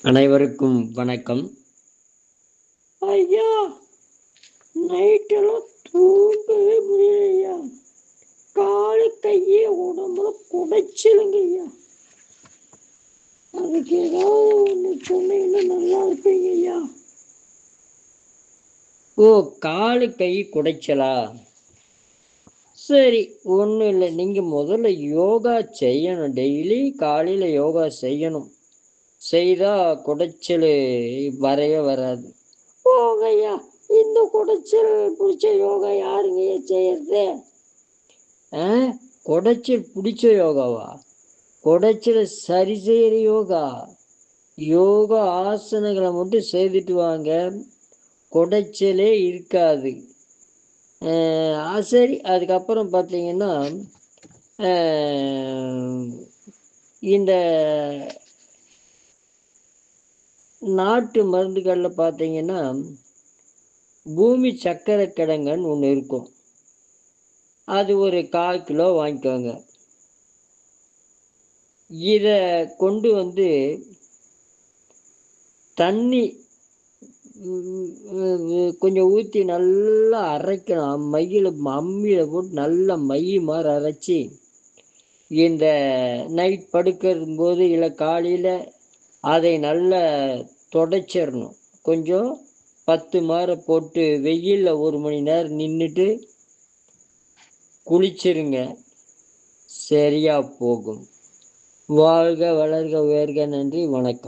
அனைவருக்கும் வணக்கம். ஐயா, நைட்டெல்லாம் தூங்கவே முடியலையா? காலு கையே உடம்புல குடைச்சிலுங்க ஐயா. அதுக்கு ஏதாவது ஒன்று சொன்னீங்கன்னா நல்லா இருப்பீங்க ஐயா. ஓ, காலு கை குடைச்சலா? சரி, ஒன்றும் இல்லை. நீங்கள் முதல்ல யோகா செய்யணும். டெய்லி காலையில் யோகா செய்யணும். செய்தால் குடைச்சல் வரவே வராது. போங்கய்யா, இந்த குடைச்சல் பிடிச்ச யோகா யாருங்கய்யா செய்யறது? குடைச்சல் பிடிச்ச யோகாவா? குடைச்சல் சரி செய்கிற யோகா. யோகா ஆசனங்களை மட்டும் செய்துட்டு வாங்க, குடைச்சலே இருக்காது. சரி, அதுக்கப்புறம் பார்த்தீங்கன்னா இந்த நாட்டு மருந்துகளில் பார்த்தீங்கன்னா பூமி சக்கரை கிழங்குன்னு ஒன்று இருக்கும். அது ஒரு 1/4 கிலோ வாங்கிக்கோங்க. இதை கொண்டு வந்து தண்ணி கொஞ்சம் ஊற்றி நல்லா அரைக்கணும். அம்மியில் போட்டு நல்லா மை மாதிரி அரைச்சி இந்த நைட் படுக்கும் போது இல்லை காலையில் அதை நல்லா தொடச்சிடணும். கொஞ்சம் 10 மாரை போட்டு வெயிலில் 1 மணி நேரம் நின்றுட்டு குளிச்சிருங்க, சரியா போகும். வாழ்க வளர்க உயர்க. நன்றி, வணக்கம்.